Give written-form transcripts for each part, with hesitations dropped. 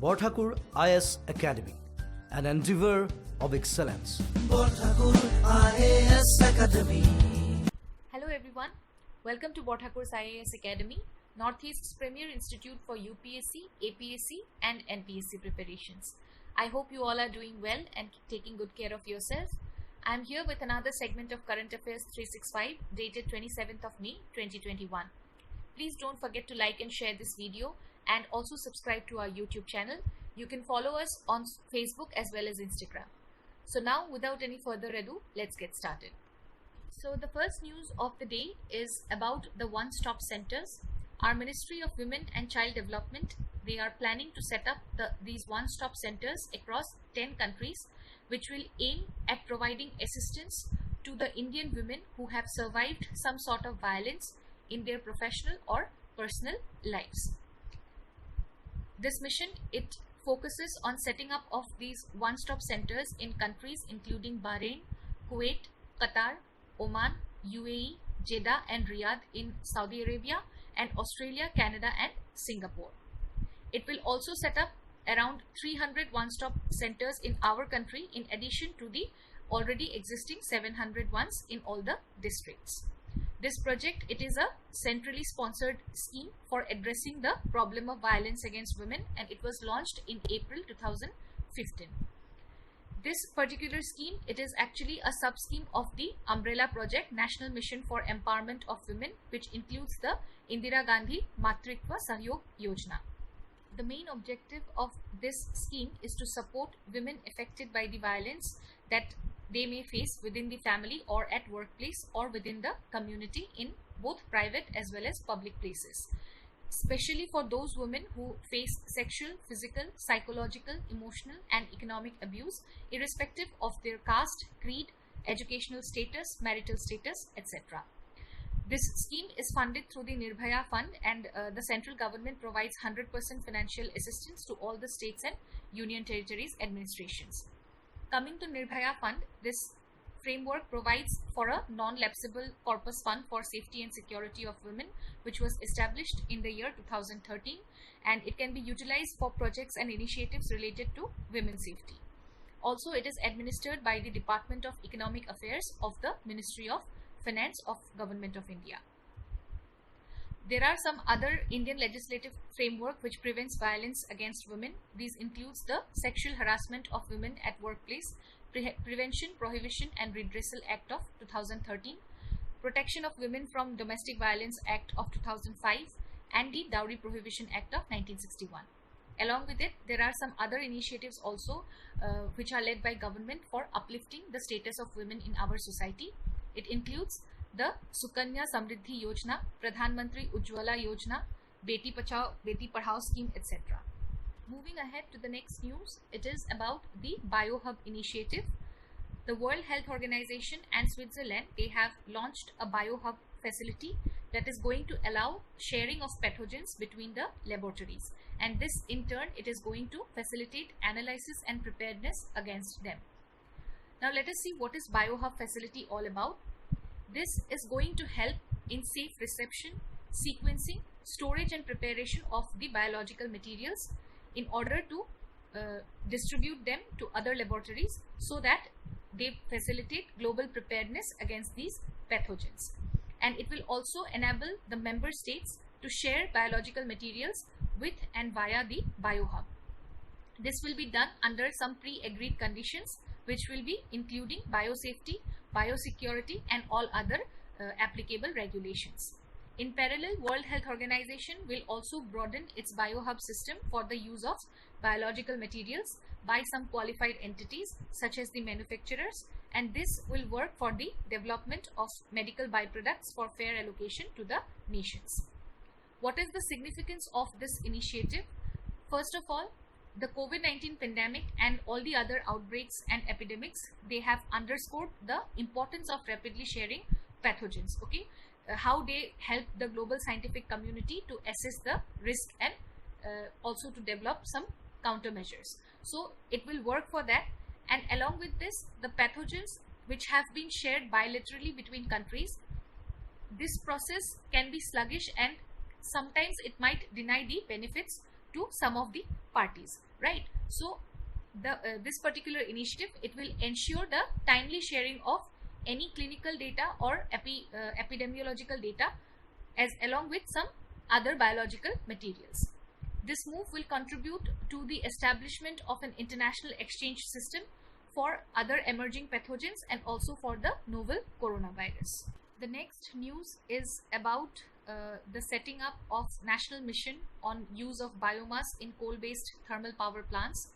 Borthakur IAS Academy, an endeavor of excellence. Borthakur IAS Academy. Hello everyone, welcome to Borthakur's IAS Academy, Northeast's premier institute for UPSC, APSC and NPSC preparations. I hope you all are doing well and taking good care of yourself. I am here with another segment of Current Affairs 365 dated 27th of May 2021. Please don't forget to like and share this video and also subscribe to our YouTube channel. You can follow us on Facebook as well as Instagram. So now, without any further ado, let's get started. So the first news of the day is about the one-stop centers. Our Ministry of Women and Child Development, they are planning to set up these one-stop centers across 10 countries, which will aim at providing assistance to the Indian women who have survived some sort of violence in their professional or personal lives. This mission, it focuses on setting up of these one-stop centers in countries including Bahrain, Kuwait, Qatar, Oman, UAE, Jeddah and Riyadh in Saudi Arabia, and Australia, Canada and Singapore. It will also set up around 300 one-stop centers in our country in addition to the already existing 700 ones in all the districts. This project, it is a centrally sponsored scheme for addressing the problem of violence against women, and it was launched in April 2015. This particular scheme, it is actually a sub-scheme of the umbrella project National Mission for Empowerment of Women, which includes the Indira Gandhi Matritva Sahyog Yojana. The main objective of this scheme is to support women affected by the violence that they may face within the family or at workplace or within the community in both private as well as public places, especially for those women who face sexual, physical, psychological, emotional and economic abuse irrespective of their caste, creed, educational status, marital status, etc. This scheme is funded through the Nirbhaya Fund, and the central government provides 100% financial assistance to all the states and union territories administrations. Coming to Nirbhaya Fund, this framework provides for a non-lapsable corpus fund for safety and security of women, which was established in the year 2013, and it can be utilized for projects and initiatives related to women's safety. Also, it is administered by the Department of Economic Affairs of the Ministry of Finance of Government of India. There are some other Indian legislative framework which prevents violence against women. These includes the Sexual Harassment of Women at Workplace, Prevention, Prohibition and Redressal Act of 2013, Protection of Women from Domestic Violence Act of 2005, and the Dowry Prohibition Act of 1961. Along with it, there are some other initiatives also which are led by government for uplifting the status of women in our society. It includes the Sukanya Samriddhi Yojana, Pradhan Mantri Ujjwala Yojana, Beti Bachao, Beti Padhao scheme, etc. Moving ahead to the next news, it is about the Biohub Initiative. The World Health Organization and Switzerland, they have launched a Biohub facility that is going to allow sharing of pathogens between the laboratories, and this in turn, it is going to facilitate analysis and preparedness against them. Now let us see what is Biohub facility all about. This is going to help in safe reception, sequencing, storage and preparation of the biological materials in order to distribute them to other laboratories so that they facilitate global preparedness against these pathogens. And it will also enable the member states to share biological materials with and via the Biohub. This will be done under some pre-agreed conditions, which will be including biosafety, biosecurity and all other applicable regulations. In parallel, World Health Organization will also broaden its Biohub system for the use of biological materials by some qualified entities such as the manufacturers, and this will work for the development of medical byproducts for fair allocation to the nations. What is the significance of this initiative? First of all, the COVID-19 pandemic and all the other outbreaks and epidemics, they have underscored the importance of rapidly sharing pathogens, okay? How they help the global scientific community to assess the risk and also to develop some countermeasures. So it will work for that, and along with this, the pathogens which have been shared bilaterally between countries, this process can be sluggish and sometimes it might deny the benefits to some of the parties. right? So this particular initiative, it will ensure the timely sharing of any clinical data or epidemiological data as along with some other biological materials. This move will contribute to the establishment of an international exchange system for other emerging pathogens and also for the novel coronavirus. The next news is about the setting up of national mission on use of biomass in coal-based thermal power plants.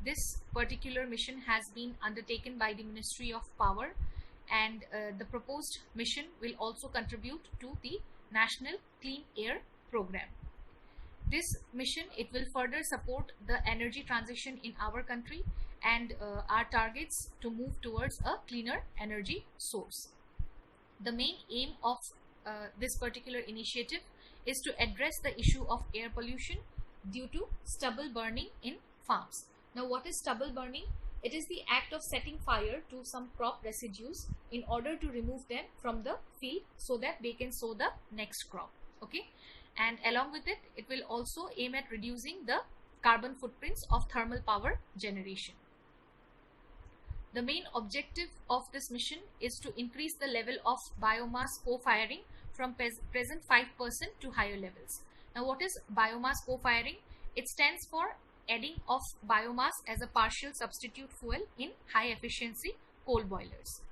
This particular mission has been undertaken by the Ministry of Power, and the proposed mission will also contribute to the National Clean Air Program. This mission, it will further support the energy transition in our country and our targets to move towards a cleaner energy source. The main aim of this particular initiative is to address the issue of air pollution due to stubble burning in farms. Now, what is stubble burning? It is the act of setting fire to some crop residues in order to remove them from the field so that they can sow the next crop. Okay, and along with it, it will also aim at reducing the carbon footprints of thermal power generation. The main objective of this mission is to increase the level of biomass co-firing from present 5% to higher levels. Now, what is biomass co-firing? It stands for adding of biomass as a partial substitute fuel in high efficiency coal boilers.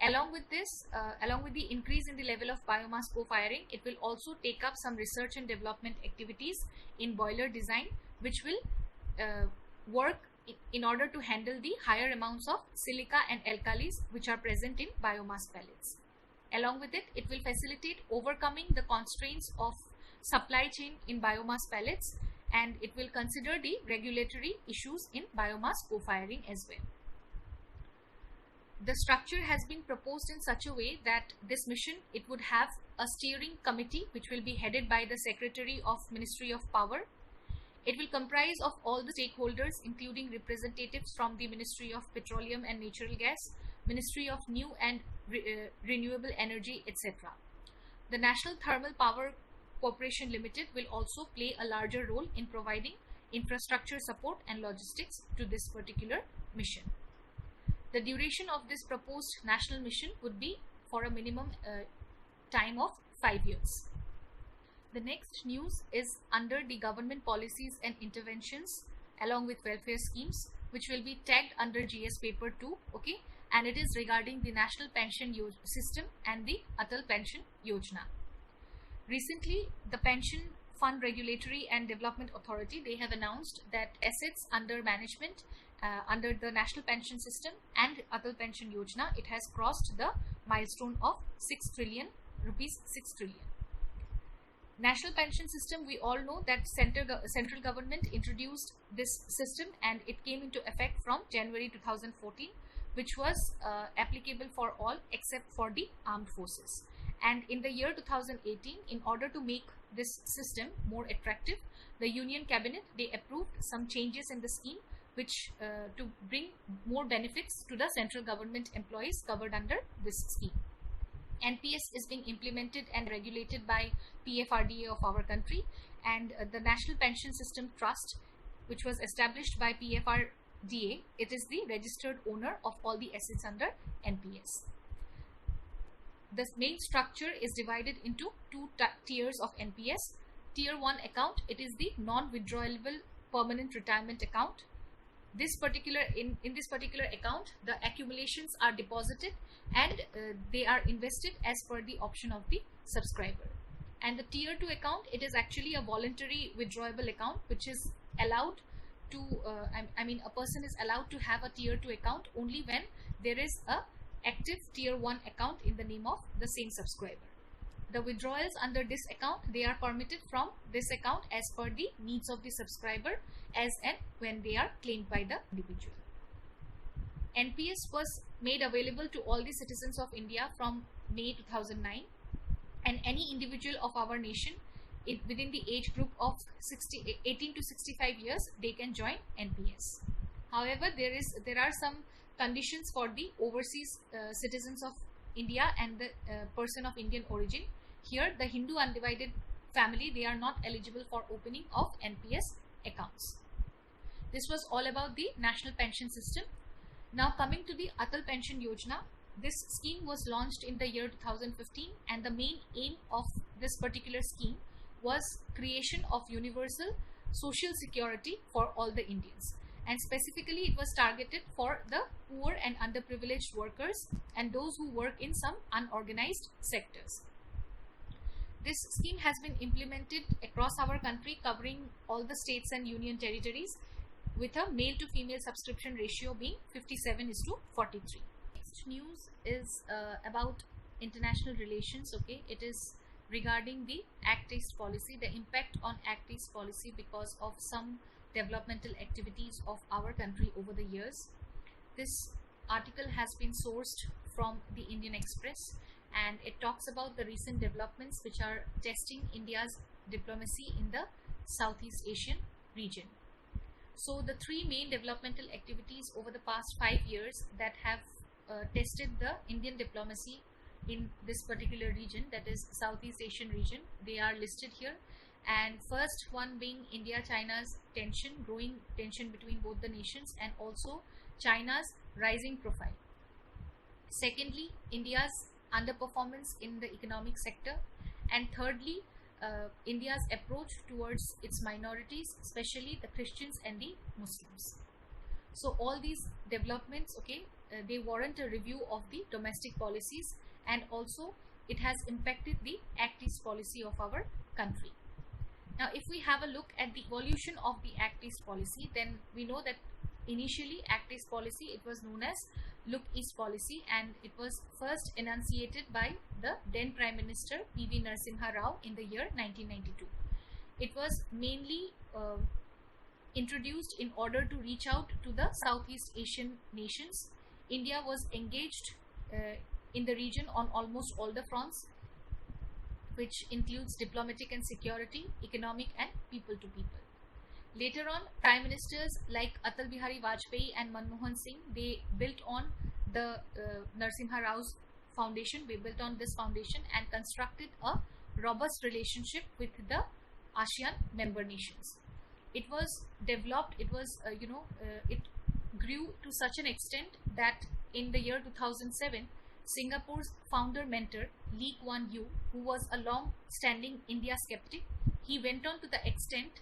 Along with this, along with the increase in the level of biomass co-firing, it will also take up some research and development activities in boiler design, which will work in order to handle the higher amounts of silica and alkalis which are present in biomass pellets. Along with it, it will facilitate overcoming the constraints of supply chain in biomass pellets, and it will consider the regulatory issues in biomass co-firing as well. The structure has been proposed in such a way that this mission, it would have a steering committee which will be headed by the Secretary of Ministry of Power. It will comprise of all the stakeholders, including representatives from the Ministry of Petroleum and Natural Gas, Ministry of New and Renewable Energy, etc. The National Thermal Power Corporation Limited will also play a larger role in providing infrastructure support and logistics to this particular mission. The duration of this proposed national mission would be for a minimum time of 5 years. The next news is under the government policies and interventions along with welfare schemes, which will be tagged under GS paper 2, okay, and it is regarding the National Pension System and the Atal Pension Yojana. Recently, the Pension Fund Regulatory and Development Authority, they have announced that assets under management under the National Pension System and Atal Pension Yojana, it has crossed the milestone of 6 trillion rupees, 6 trillion. National Pension System, we all know that central government introduced this system and it came into effect from January 2014, which was applicable for all except for the armed forces. And in the year 2018, in order to make this system more attractive, the Union Cabinet, they approved some changes in the scheme which to bring more benefits to the central government employees covered under this scheme. NPS is being implemented and regulated by PFRDA of our country, and the National Pension System Trust, which was established by PFRDA, it is the registered owner of all the assets under NPS. The main structure is divided into two tiers of NPS. Tier 1 account, it is the non-withdrawable permanent retirement account. This particular in this particular account, the accumulations are deposited and they are invested as per the option of the subscriber. And the tier 2 account, it is actually a voluntary withdrawable account which is allowed to a person is allowed to have a tier 2 account only when there is a active tier 1 account in the name of the same subscriber. The withdrawals under this account, they are permitted from this account as per the needs of the subscriber as and when they are claimed by the individual. NPS was made available to all the citizens of India from May 2009, and any individual of our nation within the age group of 18 to 65 years, they can join NPS. However, there are some conditions for the overseas citizens of India and the person of Indian origin. Here, the Hindu undivided family, they are not eligible for opening of NPS accounts. This was all about the national pension system. Now coming to the Atal Pension Yojana, this scheme was launched in the year 2015, and the main aim of this particular scheme was creation of universal social security for all the Indians, and specifically it was targeted for the poor and underprivileged workers and those who work in some unorganized sectors. This scheme has been implemented across our country, covering all the states and union territories, with a male to female subscription ratio being 57:43. Next news is about international relations. Okay, it is regarding the Act East policy, the impact on Act East policy because of some developmental activities of our country over the years. This article has been sourced from the Indian Express, and it talks about the recent developments which are testing India's diplomacy in the Southeast Asian region. So the three main developmental activities over the past 5 years that have tested the Indian diplomacy in this particular region, that is Southeast Asian region, they are listed here. And first one being India-China's growing tension between both the nations, and also China's rising profile. Secondly, India's underperformance in the economic sector, and thirdly, India's approach towards its minorities, especially the Christians and the Muslims. So all these developments, okay, they warrant a review of the domestic policies, and also it has impacted the Act East policy of our country. Now, if we have a look at the evolution of the Act East policy, then we know that initially Act East policy, it was known as Look East policy, and it was first enunciated by the then Prime Minister P.V. Narasimha Rao in the year 1992. It was mainly introduced in order to reach out to the Southeast Asian nations. India was engaged in the region on almost all the fronts, which includes diplomatic and security, economic and people to people. Later on, Prime Ministers like Atal Bihari Vajpayee and Manmohan Singh, they built on the Narasimha Rao's foundation, they built on this foundation and constructed a robust relationship with the ASEAN member nations. It was developed, it was, it grew to such an extent that in the year 2007, Singapore's founder mentor Lee Kuan Yew, who was a long-standing India skeptic, he went on to the extent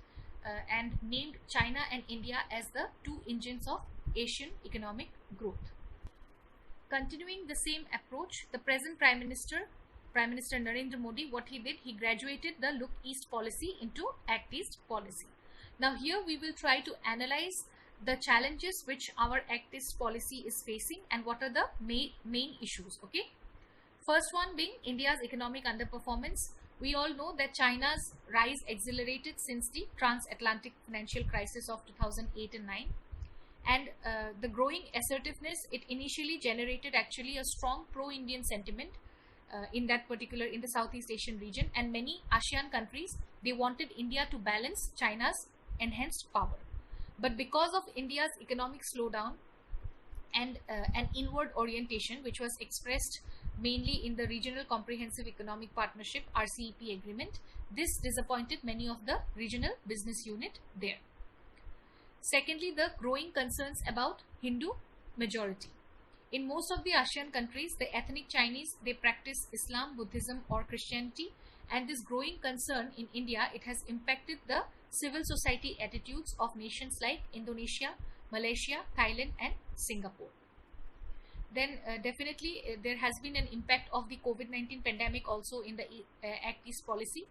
and named China and India as the two engines of Asian economic growth. Continuing the same approach, the present Prime Minister Narendra Modi, what he did, he graduated the Look East policy into Act East policy. Now here we will try to analyze the challenges which our Act East policy is facing and what are the main issues. Okay, first one being India's economic underperformance. We all know that China's rise accelerated since the transatlantic financial crisis of 2008 and 9, and the growing assertiveness, it initially generated actually a strong pro-Indian sentiment in the Southeast Asian region, and many ASEAN countries, they wanted India to balance China's enhanced power. But because of India's economic slowdown and an inward orientation, which was expressed mainly in the Regional Comprehensive Economic Partnership RCEP agreement, this disappointed many of the regional business unit there. Secondly, the growing concerns about Hindu majority. In most of the ASEAN countries, the ethnic Chinese, they practice Islam, Buddhism or Christianity, and this growing concern in India, it has impacted the civil society attitudes of nations like Indonesia, Malaysia, Thailand and Singapore. Then definitely there has been an impact of the COVID-19 pandemic also in the Act East policy.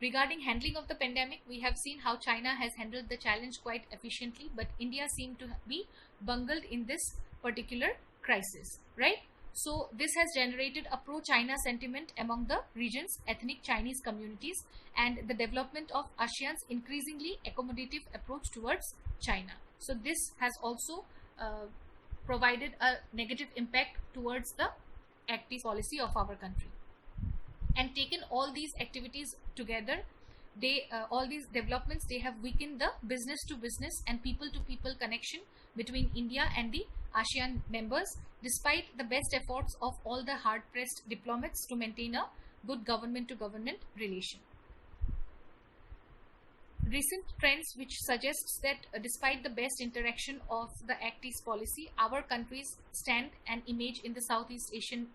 Regarding handling of the pandemic, we have seen how China has handled the challenge quite efficiently, but India seemed to be bungled in this particular crisis, right? So this has generated a pro-China sentiment among the region's ethnic Chinese communities and the development of ASEAN's increasingly accommodative approach towards China. So this has also provided a negative impact towards the Act East policy of our country. And taken all these activities together, all these developments, they have weakened the business to business and people to people connection between India and the ASEAN members, despite the best efforts of all the hard-pressed diplomats to maintain a good government to government relation. recent trends which suggests that despite the best interaction of the Act East policy, our countries stand and image in the Southeast Asian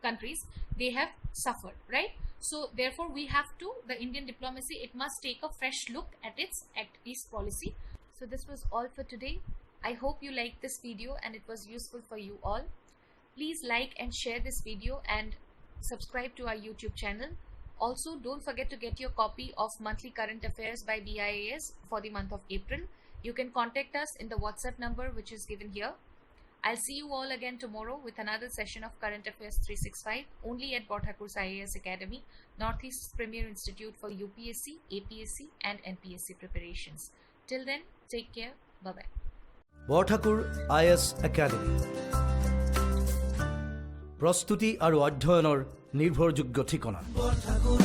countries, they have suffered, right? So therefore we have to, the Indian diplomacy, it must take a fresh look at its Act East policy. So this was all for today. I hope you liked this video and it was useful for you all. Please like and share this video and subscribe to our YouTube channel. Also, don't forget to get your copy of Monthly Current Affairs by BIAS for the month of April. You can contact us in the WhatsApp number which is given here. I'll see you all again tomorrow with another session of Current Affairs 365 only at Borthakur's IAS Academy, Northeast's premier institute for UPSC, APSC and NPSC preparations. Till then, take care. Bye-bye. Borthakur IAS Academy প্ৰস্তুতি আৰু অধ্যয়নৰ নিৰ্ভৰযোগ্য ঠিকনা Borthakur